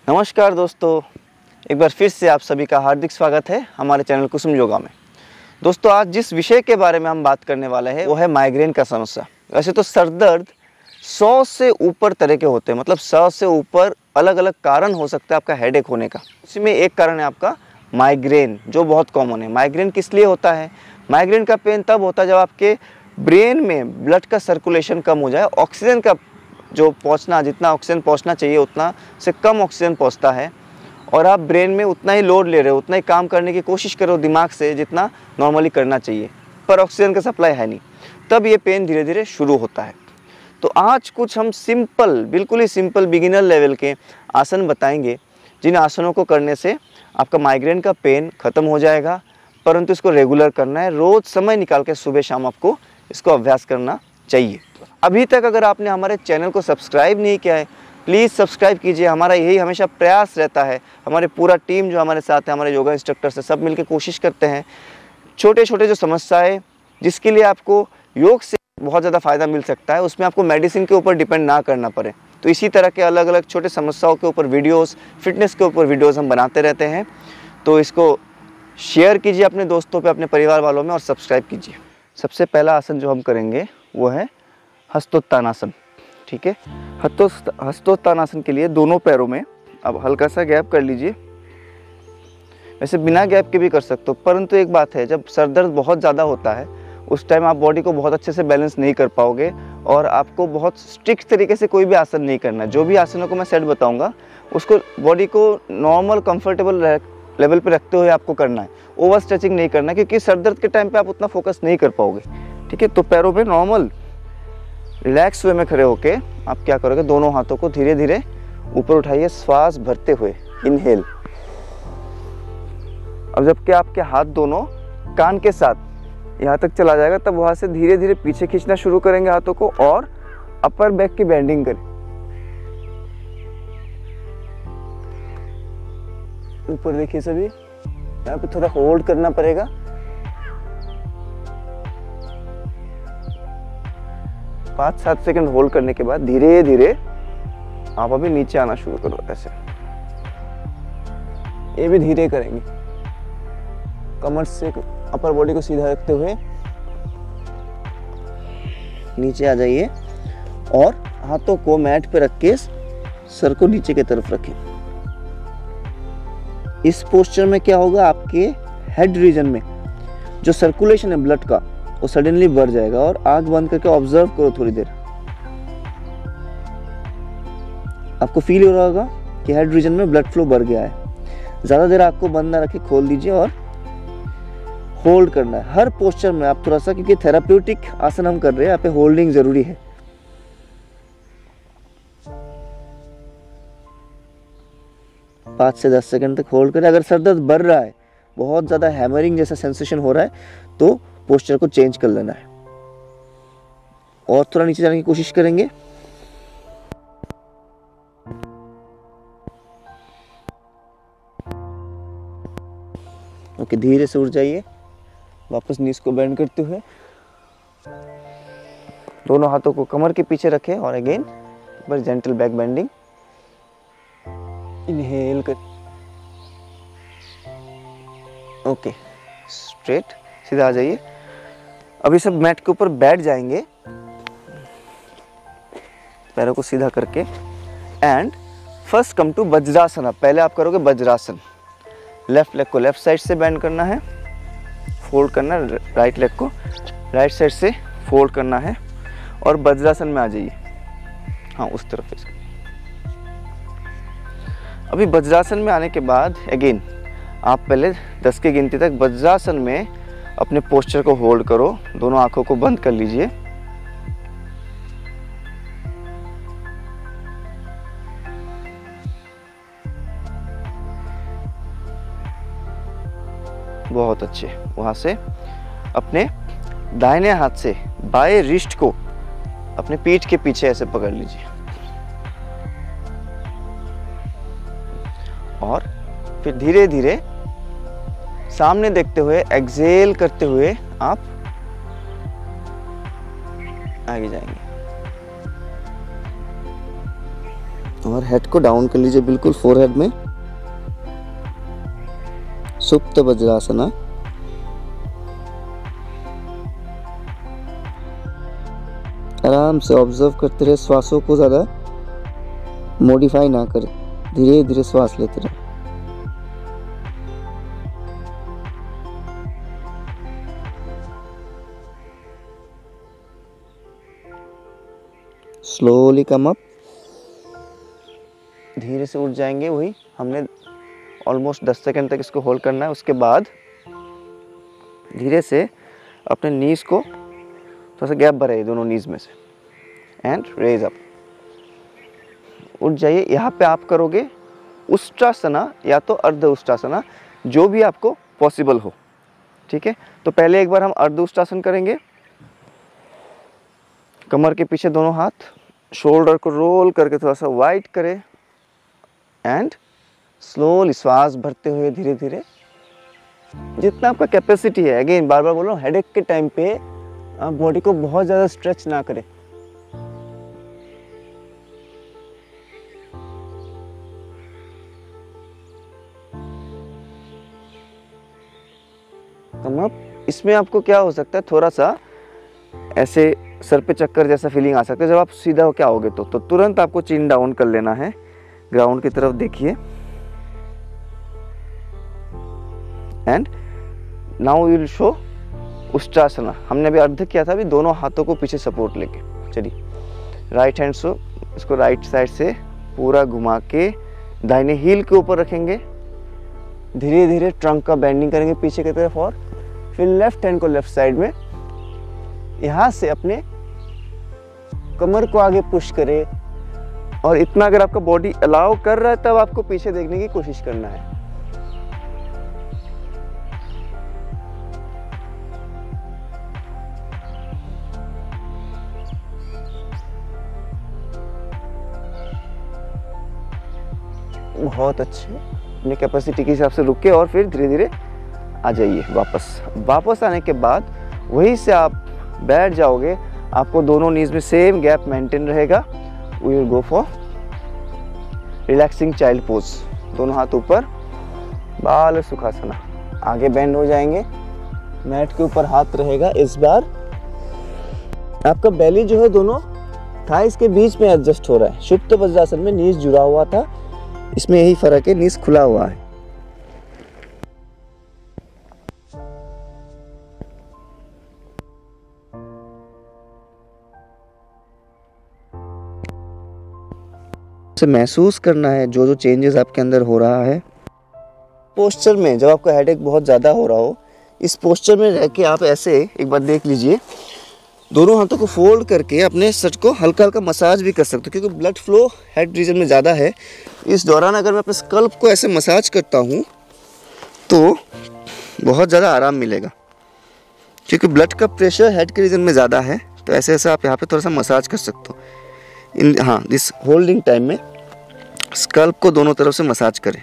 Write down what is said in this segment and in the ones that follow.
नमस्कार दोस्तों, एक बार फिर से आप सभी का हार्दिक स्वागत है हमारे चैनल कुसुम योगा में। दोस्तों, आज जिस विषय के बारे में हम बात करने वाले हैं वो है माइग्रेन का समस्या। वैसे तो सर दर्द 100 से ऊपर तरह के होते हैं, मतलब 100 से ऊपर अलग अलग कारण हो सकता है आपका हेडेक होने का। उसी में एक कारण है आपका माइग्रेन, जो बहुत कॉमन है। माइग्रेन किस लिए होता है? माइग्रेन का पेन तब होता है जब आपके ब्रेन में ब्लड का सर्कुलेशन कम हो जाए, ऑक्सीजन का जो पहुंचना, जितना ऑक्सीजन पहुंचना चाहिए उतना से कम ऑक्सीजन पहुंचता है और आप ब्रेन में उतना ही लोड ले रहे हो, उतना ही काम करने की कोशिश करो दिमाग से जितना नॉर्मली करना चाहिए, पर ऑक्सीजन का सप्लाई है नहीं, तब ये पेन धीरे धीरे शुरू होता है। तो आज कुछ हम सिंपल, बिल्कुल ही सिंपल बिगिनर लेवल के आसन बताएंगे, जिन आसनों को करने से आपका माइग्रेन का पेन ख़त्म हो जाएगा। परंतु इसको रेगुलर करना है, रोज़ समय निकाल के सुबह शाम आपको इसको अभ्यास करना चाहिए। अभी तक अगर आपने हमारे चैनल को सब्सक्राइब नहीं किया है, प्लीज़ सब्सक्राइब कीजिए। हमारा यही हमेशा प्रयास रहता है। हमारे पूरा टीम जो हमारे साथ है, हमारे योगा इंस्ट्रक्टर से सब मिलकर कोशिश करते हैं छोटे छोटे जो समस्याएं जिसके लिए आपको योग से बहुत ज़्यादा फ़ायदा मिल सकता है, उसमें आपको मेडिसिन के ऊपर डिपेंड ना करना पड़े। तो इसी तरह के अलग अलग छोटे समस्याओं के ऊपर वीडियोस, फिटनेस के ऊपर वीडियोस हम बनाते रहते हैं। तो इसको शेयर कीजिए अपने दोस्तों पे, अपने परिवार वालों में, और सब्सक्राइब कीजिए। सबसे पहला आसन जो हम करेंगे वो है हस्तोत्तानासन। ठीक है, हस्तोत्तानासन के लिए दोनों पैरों में अब हल्का सा गैप कर लीजिए। वैसे बिना गैप के भी कर सकते हो, परंतु एक बात है, जब सर दर्द बहुत ज़्यादा होता है उस टाइम आप बॉडी को बहुत अच्छे से बैलेंस नहीं कर पाओगे और आपको बहुत स्ट्रिक्ट तरीके से कोई भी आसन नहीं करना। जो भी आसनों को मैं सेट बताऊंगा उसको बॉडी को नॉर्मल कंफर्टेबल लेवल पे रखते हुए आपको करना है। ओवर स्ट्रेचिंग नहीं करना, क्योंकि सर दर्द के टाइम पे आप उतना फोकस नहीं कर पाओगे। ठीक है, तो पैरों पे नॉर्मल रिलैक्स वे में खड़े होके आप क्या करोगे, दोनों हाथों को धीरे धीरे ऊपर उठाइए, श्वास भरते हुए इनहेल। अब जबकि आपके हाथ दोनों कान के साथ यहाँ तक चला जाएगा, तब वहां से धीरे धीरे पीछे खींचना शुरू करेंगे हाथों को और अपर बैक की बेंडिंग करें। ऊपर देखिए सभी, यहाँ पे थोड़ा होल्ड करना पड़ेगा। पाँच 7 सेकंड होल्ड करने के बाद धीरे धीरे आप अभी नीचे आना शुरू करो। ऐसे ये भी धीरे करेंगे, कमर से अपर बॉडी को सीधा रखते हुए नीचे आ जाइए और हाथों को मैट पे रख के सर को नीचे की तरफ रखें। इस पोस्चर में क्या होगा, आपके हेड रीजन में जो सर्कुलेशन है ब्लड का वो सडनली बढ़ जाएगा। और आंख बंद करके ऑब्जर्व करो थोड़ी देर, आपको फील हो रहा होगा कि हेड रीजन में ब्लड फ्लो बढ़ गया है। ज्यादा देर आंख को बंद ना रखे, खोल दीजिए और होल्ड करना है हर पोस्चर में आप थोड़ा सा, क्योंकि थेराप्यूटिक आसन हम कर रहे हैं, यहाँ पे होल्डिंग जरूरी है। पाँच से 10 सेकंड तक होल्ड करें। अगर सर दर्द बढ़ रहा है, बहुत ज्यादा हैमरिंग जैसा सेंसेशन हो रहा है, तो पोस्चर को चेंज कर लेना है और थोड़ा नीचे जाने की कोशिश करेंगे। ओके, धीरे से उठ जाइए, वापस नीज को बेंड करते हुए दोनों हाथों को कमर के पीछे रखें और अगेन एक बार जेंटल बैक बेंडिंग। इनहेल कर, ओके, स्ट्रेट सीधा आ जाइए। अभी सब मैट के ऊपर बैठ जाएंगे, पैरों को सीधा करके, and first come to Vajrasana. पहले आप करोगे वज्रासन। लेफ्ट लेग को लेफ्ट साइड से बेंड करना है, फोल्ड करना है, राइट लेग को राइट साइड से फोल्ड करना है और वज्रासन में आ जाइए। हाँ, उस तरफ से। अभी वज्रासन में आने के बाद अगेन आप पहले 10 की गिनती तक वज्रासन में अपने पोस्चर को होल्ड करो, दोनों आंखों को बंद कर लीजिए। बहुत अच्छे। वहां से अपने दाहिने हाथ से बाएं रिस्ट को अपने पीठ के पीछे ऐसे पकड़ लीजिए और फिर धीरे धीरे सामने देखते हुए एक्सहेल करते हुए आप आगे जाएंगे। और हेड को डाउन कर लीजिए बिल्कुल फोरहेड में। सुप्त वज्रासना। आराम से ऑब्जर्व करते रहे, श्वासों को ज़्यादा मॉडिफाई ना करें, धीरे धीरे श्वास लेते रहे। स्लोली कम अप, धीरे से उठ जाएंगे। वही हमने ऑलमोस्ट 10 सेकंड तक इसको होल्ड करना है। उसके बाद धीरे से अपने नीज को थोड़ा सा गैप भराइए दोनों नीज में से, एंड रेज अप, उठ जाइए। यहाँ पे आप करोगे उष्ट्रासना या तो अर्ध उष्ट्रासना, जो भी आपको पॉसिबल हो, ठीक है। तो पहले एक बार हम अर्ध उष्ट्रासन करेंगे। कमर के पीछे दोनों हाथ, शोल्डर को रोल करके थोड़ा सा वाइड करें, एंड स्लोली श्वास भरते हुए धीरे धीरे जितना आपका कैपेसिटी है। अगेन बार बार बोल रहा हूँ, हेडेक के टाइम पे आप बॉडी को बहुत ज़्यादा स्ट्रेच ना करें। Come up. इसमें आपको क्या हो सकता है, थोड़ा सा ऐसे सर पे चक्कर जैसा फीलिंग आ सकता है। जब आप सीधा हो क्या होगे तो तुरंत आपको चिन डाउन कर लेना है, ग्राउंड की तरफ देखिए। And now you will show ushtrasana. हमने अभी अर्ध किया था, अभी दोनों हाथों को पीछे सपोर्ट लेके चलिए। राइट हैंड से इसको राइट साइड से पूरा घुमा के दाहिने हील के ऊपर रखेंगे। धीरे धीरे ट्रंक का बेंडिंग करेंगे पीछे की तरफ, और फिर लेफ्ट हैंड को लेफ्ट साइड में यहाँ से अपने कमर को आगे पुश करें। और इतना अगर आपका बॉडी अलाउ कर रहा है तब आपको पीछे देखने की कोशिश करना है। बहुत अच्छे, अपनी कैपेसिटी के हिसाब से रुक के और फिर धीरे धीरे आ जाइए वापस आने के बाद वहीं से आप बैठ जाओगे। आपको दोनों नीज में सेम गैप मेंटेन रहेगा। We will go for relaxing child pose. दोनों हाथ ऊपर, बाल सुखासना। आगे बेंड हो जाएंगे, मैट के ऊपर हाथ रहेगा। इस बार आपका बेली जो है दोनों थाइस के बीच में एडजस्ट हो रहा है। सुप्त वज्रासन में नीज जुड़ा हुआ था, इसमें यही फर्क है, नीज खुला हुआ है। से महसूस करना है जो जो चेंजेस आपके अंदर हो रहा है। पोस्चर में जब आपका हेडेक बहुत ज़्यादा हो रहा हो, इस पोस्चर में रह के आप ऐसे एक बार देख लीजिए, दोनों हाथों को फोल्ड करके अपने सर को हल्का हल्का मसाज भी कर सकते हो, क्योंकि ब्लड फ्लो हेड रीजन में ज़्यादा है। इस दौरान अगर मैं अपने स्कल्प को ऐसे मसाज करता हूँ तो बहुत ज़्यादा आराम मिलेगा, क्योंकि ब्लड का प्रेशर हेड के रीजन में ज़्यादा है। तो ऐसे ऐसे आप यहाँ पे थोड़ा सा मसाज कर सकते हो। हाँ, दिस होल्डिंग टाइम में स्कल्प को दोनों तरफ से मसाज करें।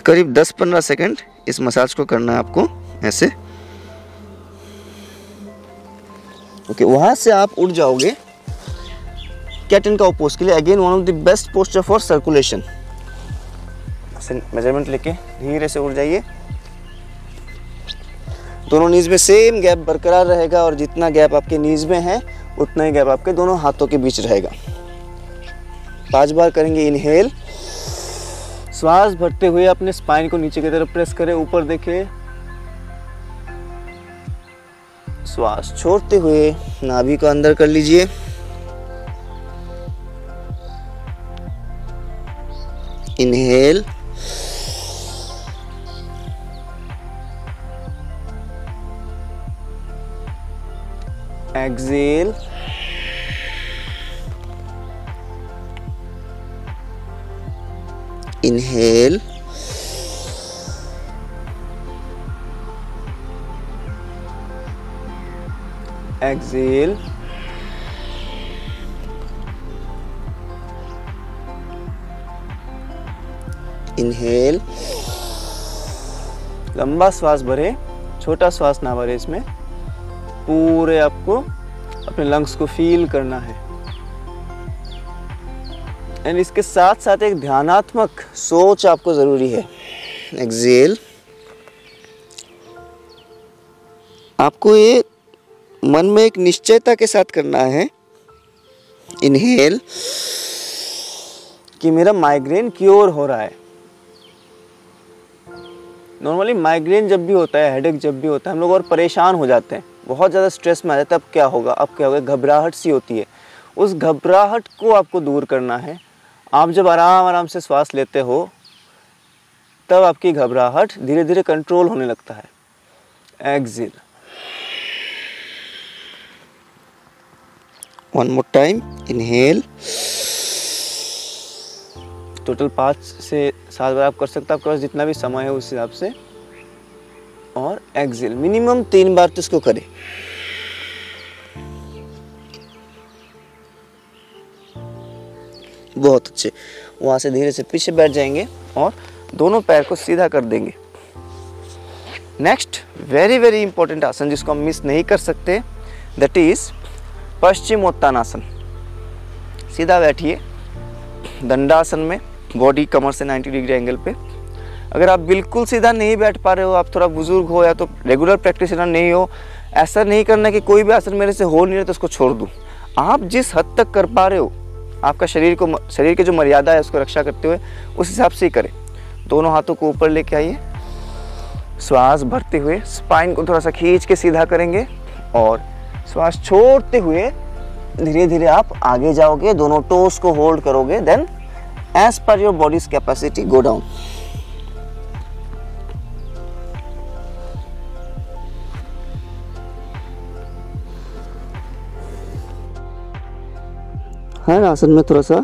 करीब 10-15 सेकंड इस मसाज को करना है आपको ऐसे। ओके, वहां से आप उठ जाओगे कैट एंड काउ पोज के लिए। Again one of the best posture for circulation. Measurement लेके धीरे से उठ जाइए। दोनों नीज में सेम गैप बरकरार रहेगा, और जितना गैप आपके नीज में है उतना ही गैप आपके दोनों हाथों के बीच रहेगा। 5 बार करेंगे इनहेल। श्वास भरते हुए अपने स्पाइन को नीचे की तरफ प्रेस करें, ऊपर देखें। श्वास छोड़ते हुए नाभि को अंदर कर लीजिए। Inhale, exhale, inhale, exhale, inhale. लंबा श्वास भरे, छोटा श्वास ना भरे। इसमें पूरे आपको अपने लंग्स को फील करना है। एंड इसके साथ साथ एक ध्यानात्मक सोच आपको ज़रूरी है। एक्सेल, आपको ये मन में एक निश्चयता के साथ करना है। इनहेल कि मेरा माइग्रेन क्योर हो रहा है। नॉर्मली माइग्रेन जब भी होता है, हेडेक जब भी होता है, हम लोग और परेशान हो जाते हैं, बहुत ज़्यादा स्ट्रेस में आ जाते हैं। अब क्या होगा, अब क्या होगा, घबराहट सी होती है। उस घबराहट को आपको दूर करना है। आप जब आराम आराम से श्वास लेते हो तब आपकी घबराहट धीरे धीरे कंट्रोल होने लगता है। Exhale, one more time. Inhale, total 5 से 7 बार आप कर सकते हो, आपके पास जितना भी समय है उस हिसाब से। और एक्सेल मिनिमम 3 बार तो इसको करें। बहुत अच्छे। वहां से धीरे से पीछे बैठ जाएंगे और दोनों पैर को सीधा कर देंगे। नेक्स्ट वेरी वेरी इंपॉर्टेंट आसन जिसको हम मिस नहीं कर सकते, दैट इज पश्चिमोत्तानासन। सीधा बैठिए दंडासन में, बॉडी कमर से 90 डिग्री एंगल पे। अगर आप बिल्कुल सीधा नहीं बैठ पा रहे हो, आप थोड़ा बुजुर्ग हो या तो रेगुलर प्रैक्टिशनर नहीं हो, ऐसा नहीं करना कि कोई भी आसन मेरे से हो नहीं रहा तो उसको छोड़ दूं। आप जिस हद तक कर पा रहे हो, आपका शरीर की जो मर्यादा है उसको रक्षा करते हुए उस हिसाब से ही करें। दोनों हाथों को ऊपर लेके आइए, श्वास भरते हुए स्पाइन को थोड़ा सा खींच के सीधा करेंगे और श्वास छोड़ते हुए धीरे धीरे आप आगे जाओगे, दोनों टोस को होल्ड करोगे। Then as per your body's capacity go down. हर आसन में थोड़ा सा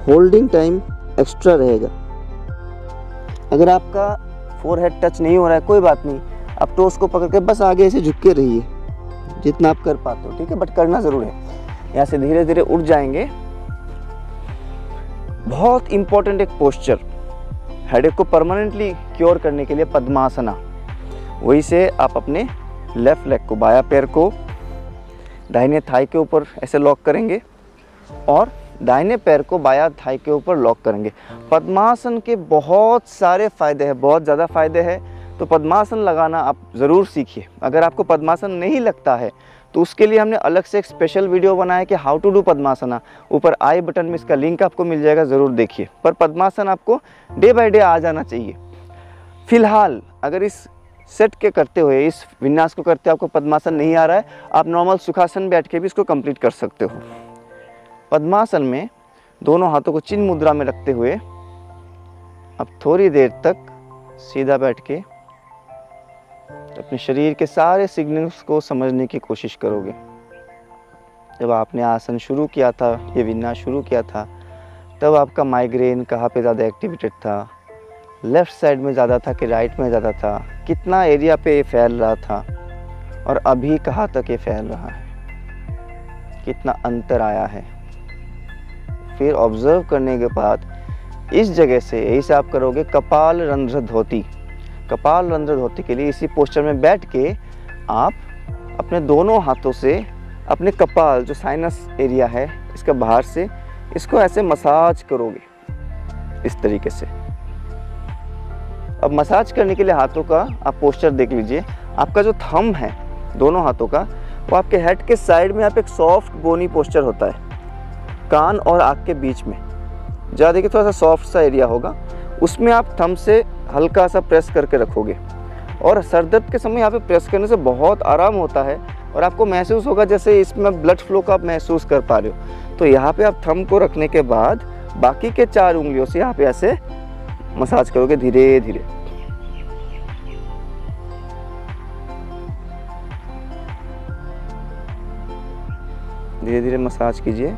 होल्डिंग टाइम एक्स्ट्रा रहेगा। अगर आपका फोरहेड टच नहीं हो रहा है कोई बात नहीं, आप टोस को पकड़ के बस आगे से झुक के रहिए जितना आप कर पाते हो, ठीक है, बट करना जरूर है। यहाँ से धीरे धीरे उठ जाएंगे। बहुत इंपॉर्टेंट एक पोस्चर हेडेक को परमानेंटली क्योर करने के लिए, पद्मासना। वही से आप अपने लेफ्ट लेग को, बाया पैर को दाहिने थाई के ऊपर ऐसे लॉक करेंगे और दाहिने पैर को बाया थाई के ऊपर लॉक करेंगे। पद्मासन के बहुत सारे फायदे हैं, बहुत ज़्यादा फायदे हैं, तो पद्मासन लगाना आप ज़रूर सीखिए। अगर आपको पद्मासन नहीं लगता है तो उसके लिए हमने अलग से एक स्पेशल वीडियो बनाया कि हाउ टू डू पद्मासना। ऊपर आई बटन में इसका लिंक आपको मिल जाएगा, ज़रूर देखिए। पर पद्मासन आपको डे बाय डे आ जाना चाहिए। फिलहाल अगर इस सेट के करते हुए, इस विन्यास को करते हुए आपको पद्मासन नहीं आ रहा है, आप नॉर्मल सुखासन बैठ के भी इसको कंप्लीट कर सकते हो। पद्मासन में दोनों हाथों को चिन्ह मुद्रा में रखते हुए अब थोड़ी देर तक सीधा बैठ के अपने शरीर के सारे सिग्नल्स को समझने की कोशिश करोगे। जब आपने आसन शुरू किया था, ये विन्यास शुरू किया था, तब आपका माइग्रेन कहाँ पे ज़्यादा एक्टिवेटेड था, लेफ़्ट साइड में ज़्यादा था कि राइट में ज़्यादा था, कितना एरिया पे ये फैल रहा था और अभी कहाँ तक ये फैल रहा है, कितना अंतर आया है। फिर ऑब्जर्व करने के बाद इस जगह से, यही से आप करोगे कपाल रंध्र धोती। कपाल रंध्र धोती के लिए इसी पोस्चर में बैठ के आप अपने दोनों हाथों से अपने कपाल, जो साइनस एरिया है इसका बाहर से, इसको ऐसे मसाज करोगे इस तरीके से। अब मसाज करने के लिए हाथों का आप पोस्चर देख लीजिए। आपका जो थंब है दोनों हाथों का, वो आपके हेड के साइड में आप एक सॉफ्ट बोनी पोस्चर होता है, कान और आँख के बीच में। जहाँ देखिए थोड़ा सा सॉफ्ट सा एरिया होगा, उसमें आप थंब से हल्का सा प्रेस करके रखोगे और सर दर्द के समय यहाँ पे प्रेस करने से बहुत आराम होता है और आपको महसूस होगा जैसे इसमें ब्लड फ्लो का आप महसूस कर पा रहे हो। तो यहाँ पे आप थंब को रखने के बाद बाकी के 4 उंगलियों से यहाँ पे ऐसे मसाज करोगे धीरे धीरे। धीरे धीरे मसाज कीजिए।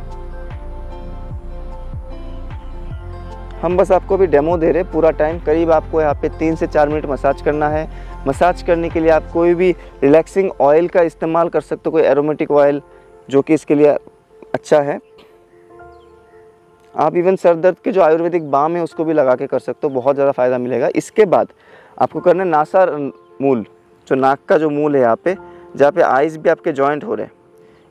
हम बस आपको भी डेमो दे रहे, पूरा टाइम करीब आपको यहाँ पे 3 से 4 मिनट मसाज करना है। मसाज करने के लिए आप कोई भी रिलैक्सिंग ऑयल का इस्तेमाल कर सकते हो, कोई एरोमेटिक ऑयल जो कि इसके लिए अच्छा है। आप इवन सर दर्द के जो आयुर्वेदिक बाम है उसको भी लगा के कर सकते हो, बहुत ज़्यादा फ़ायदा मिलेगा। इसके बाद आपको करना है नासा मूल, जो नाक का जो मूल है यहाँ पे, जहाँ पे आइज़ भी आपके जॉइंट हो रहे हैं,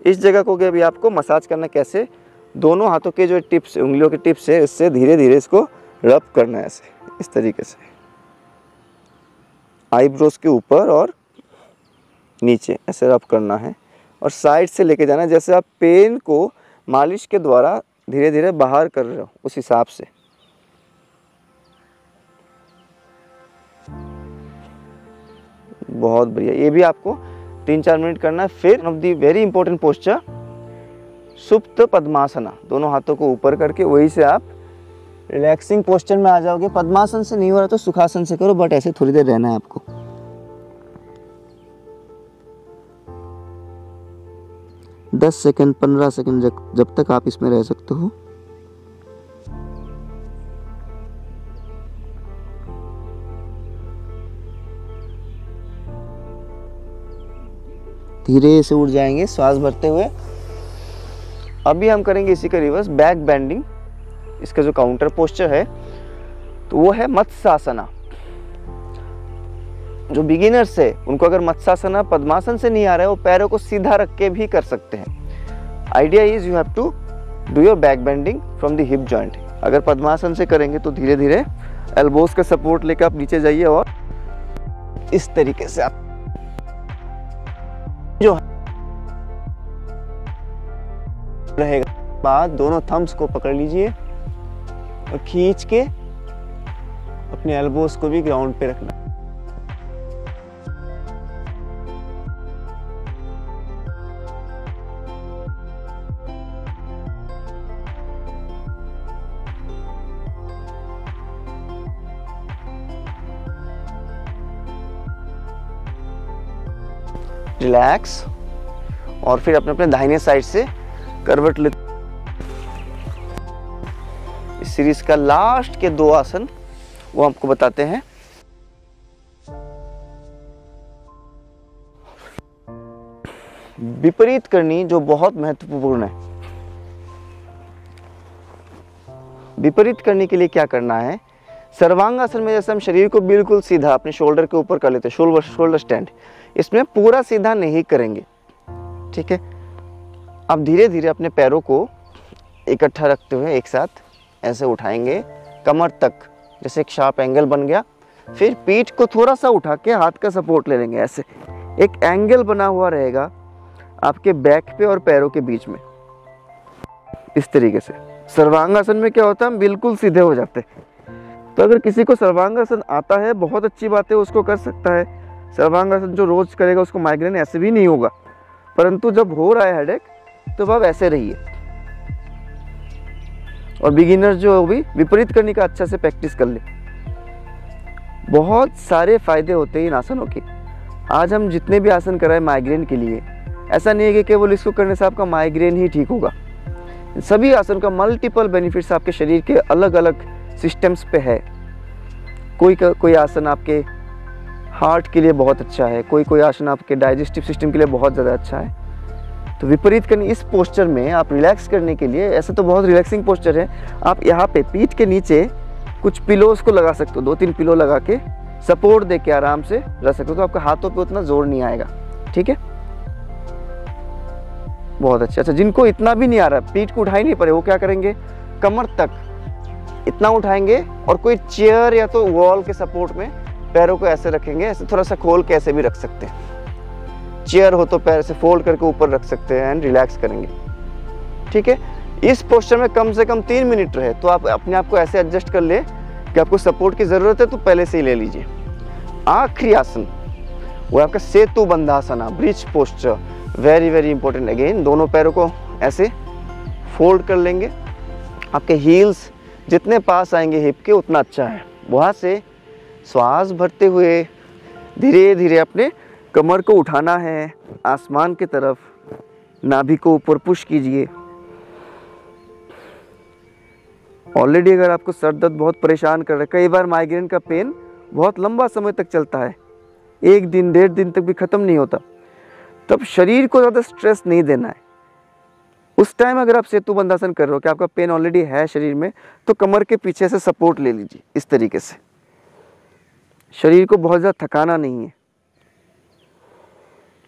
इस जगह को भी अभी आपको मसाज करना। कैसे, दोनों हाथों के जो टिप्स, उंगलियों के टिप्स है, इससे धीरे धीरे इसको रब करना है ऐसे, इस तरीके से आईब्रोज के ऊपर और नीचे ऐसे रब करना है और साइड से लेके जाना है, जैसे आप पेन को मालिश के द्वारा धीरे धीरे बाहर कर रहे हो उस हिसाब से। बहुत बढ़िया, ये भी आपको 3-4 मिनट करना है। फिर one of the very important posture सुप्त पद्मासना, दोनों हाथों को ऊपर करके वही से आप रिलैक्सिंग पोस्चर में आ जाओगे। पद्मासन से नहीं हो रहा तो सुखासन से करो, बट ऐसे थोड़ी देर रहना है आपको। 10 सेकंड 15 सेकंड जब तक आप इसमें रह सकते हो। धीरे से उठ जाएंगे श्वास भरते हुए। अभी हम करेंगे इसी का रिवर्स, बैक बेंडिंग। इसका जो काउंटर पोस्चर है तो वो है मत्स्यासना। जो बिगिनर्स है उनको अगर मत्स्यासना पद्मासन से नहीं आ रहा है, वो पैरों को सीधा रख के भी कर सकते हैं। Idea is you have to do your back bending from the hip joint. अगर पद्मासन से करेंगे तो धीरे धीरे एल्बोज का सपोर्ट लेकर आप नीचे जाइए और इस तरीके से आप जो रहेगा, बाद दोनों थम्स को पकड़ लीजिए और खींच के अपने एल्बोज को भी ग्राउंड पे रखना। रिलैक्स और फिर अपने अपने दाहिने साइड से करवट ले। इस सीरीज का लास्ट के 2 आसन वो आपको बताते हैं। विपरीत करनी जो बहुत महत्वपूर्ण है। विपरीत करने के लिए क्या करना है, सर्वांगासन में जैसे हम शरीर को बिल्कुल सीधा अपने शोल्डर के ऊपर कर लेते हैं, शोल्डर स्टैंड, इसमें पूरा सीधा नहीं करेंगे, ठीक है। अब धीरे धीरे अपने पैरों को इकट्ठा रखते हुए एक साथ ऐसे उठाएंगे कमर तक, जैसे एक शार्प एंगल बन गया। फिर पीठ को थोड़ा सा उठा के हाथ का सपोर्ट ले लेंगे, ऐसे एक एंगल बना हुआ रहेगा आपके बैक पे और पैरों के बीच में, इस तरीके से। सर्वांगासन में क्या होता है, हम बिल्कुल सीधे हो जाते हैं। तो अगर किसी को सर्वांगासन आता है, बहुत अच्छी बात है, उसको कर सकता है। सर्वांगासन जो रोज करेगा उसको माइग्रेन ऐसे भी नहीं होगा, परंतु जब हो रहा है हेडेक तो अब ऐसे रहिए। और बिगिनर जो भी विपरीत करने का अच्छा से प्रैक्टिस कर ले। बहुत सारे फायदे होते हैं इन आसनों के। आज हम जितने भी आसन कराए माइग्रेन के लिए, ऐसा नहीं है कि केवल इसको करने से आपका माइग्रेन ही ठीक होगा। सभी आसन का मल्टीपल बेनिफिट्स आपके शरीर के अलग अलग सिस्टम्स पे है। कोई आसन आपके हार्ट के लिए बहुत अच्छा है, कोई आसन आपके डाइजेस्टिव सिस्टम के लिए बहुत ज़्यादा अच्छा है। तो विपरीत करनी इस पोस्चर में आप रिलैक्स करने के लिए, ऐसे तो बहुत रिलैक्सिंग पोस्चर है, आप यहाँ पे पीठ के नीचे कुछ पिलोज को लगा सकते हो, 2-3 पिलो लगा के सपोर्ट दे के आराम से रह सकते हो, तो आपका हाथों पे उतना जोर नहीं आएगा, ठीक है। बहुत अच्छा। जिनको इतना भी नहीं आ रहा, पीठ को उठाई नहीं पड़े, वो क्या करेंगे, कमर तक इतना उठाएंगे और कोई चेयर या तो वॉल के सपोर्ट में पैरों को ऐसे रखेंगे, ऐसे थोड़ा सा खोल के ऐसे भी रख सकते हैं। चेयर हो तो पैर से फोल्ड करके ऊपर रख सकते हैं एंड रिलैक्स करेंगे, ठीक है। इस पोस्चर में कम से कम 3 मिनट रहे तो आप अपने आप को ऐसे एडजस्ट कर ले कि आपको सपोर्ट की जरूरत है तो पहले से ही ले लीजिए। आखिरी आसन वो आपका setu bandhasana, bridge posture, very very important. Again दोनों पैरों को ऐसे फोल्ड कर लेंगे, आपके हील्स जितने पास आएंगे हिप के उतना अच्छा है। वहाँ से श्वास भरते हुए धीरे धीरे अपने कमर को उठाना है आसमान की तरफ, नाभि को ऊपर पुश कीजिए। ऑलरेडी अगर आपको सर दर्द बहुत परेशान कर रहा है, कई बार माइग्रेन का पेन बहुत लंबा समय तक चलता है, 1 दिन 1.5 दिन तक भी खत्म नहीं होता, तब शरीर को ज़्यादा स्ट्रेस नहीं देना है। उस टाइम अगर आप सेतु बंधासन कर रहे हो कि आपका पेन ऑलरेडी है शरीर में, तो कमर के पीछे से सपोर्ट ले लीजिए इस तरीके से। शरीर को बहुत ज़्यादा थकाना नहीं है।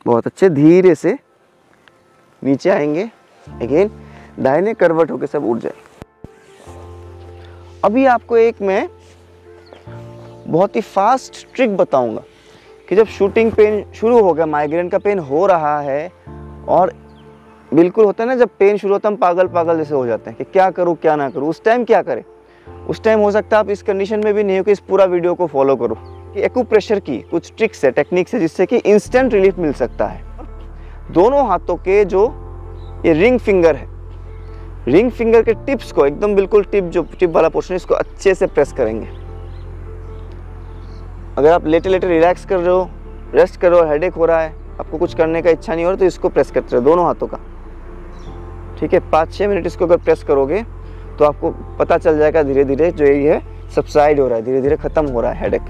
बहुत अच्छे, धीरे से नीचे आएंगे। अगेन दाहिने करवट होकर सब उठ जाए। अभी आपको एक मैं बहुत ही फास्ट ट्रिक बताऊंगा कि जब शूटिंग पेन शुरू हो गया, माइग्रेन का पेन हो रहा है और बिल्कुल होता है ना, जब पेन शुरू होता है हम पागल पागल जैसे हो जाते हैं कि क्या करूं क्या ना करूं, उस टाइम क्या करें। उस टाइम हो सकता है आप इस कंडीशन में भी नहीं हो कि इस पूरा वीडियो को फॉलो करो, कि एक्यूप्रेशर की कुछ ट्रिक्स है, टेक्निक्स है जिससे कि इंस्टेंट रिलीफ मिल सकता है। दोनों हाथों के जो ये रिंग फिंगर है, रिंग फिंगर के टिप्स को एकदम बिल्कुल टिप वाला पोर्शन है, इसको अच्छे से प्रेस करेंगे। अगर आप लेटे लेटे रिलैक्स कर रहे हो, रेस्ट कर रहे हो, हेडेक हो रहा है, आपको कुछ करने का इच्छा नहीं हो रहा, तो इसको प्रेस करते रहो दोनों हाथों का। ठीक है, 5-6 मिनट इसको अगर प्रेस करोगे तो आपको पता चल जाएगा धीरे धीरे जो ये है सबसाइड हो रहा है, धीरे धीरे खत्म हो रहा है हेडेक।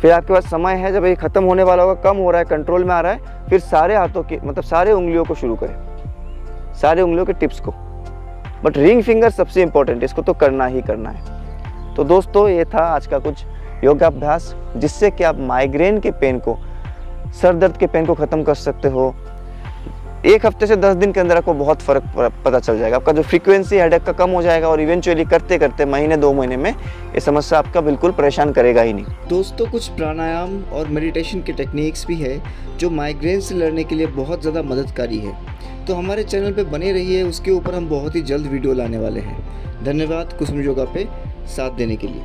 फिर आपके पास समय है, जब ये खत्म होने वाला होगा, कम हो रहा है, कंट्रोल में आ रहा है, फिर सारे हाथों की मतलब सारे उंगलियों को शुरू करें, सारे उंगलियों के टिप्स को। बट रिंग फिंगर सबसे इंपॉर्टेंट, इसको तो करना ही करना है। तो दोस्तों ये था आज का कुछ योगाभ्यास जिससे कि आप माइग्रेन के पेन को, सर दर्द के पेन को ख़त्म कर सकते हो। 1 हफ्ते से 10 दिन के अंदर आपको बहुत फ़र्क पता चल जाएगा। आपका जो फ्रीक्वेंसी हेडेक का कम हो जाएगा और इवेंचुअली करते करते महीने 2 महीने में ये समस्या आपका बिल्कुल परेशान करेगा ही नहीं। दोस्तों कुछ प्राणायाम और मेडिटेशन के टेक्निक्स भी है जो माइग्रेन से लड़ने के लिए बहुत ज़्यादा मददगारी है। तो हमारे चैनल पे बने रहिए, उसके ऊपर हम बहुत ही जल्द वीडियो लाने वाले हैं। धन्यवाद कुसुम योगा पे साथ देने के लिए।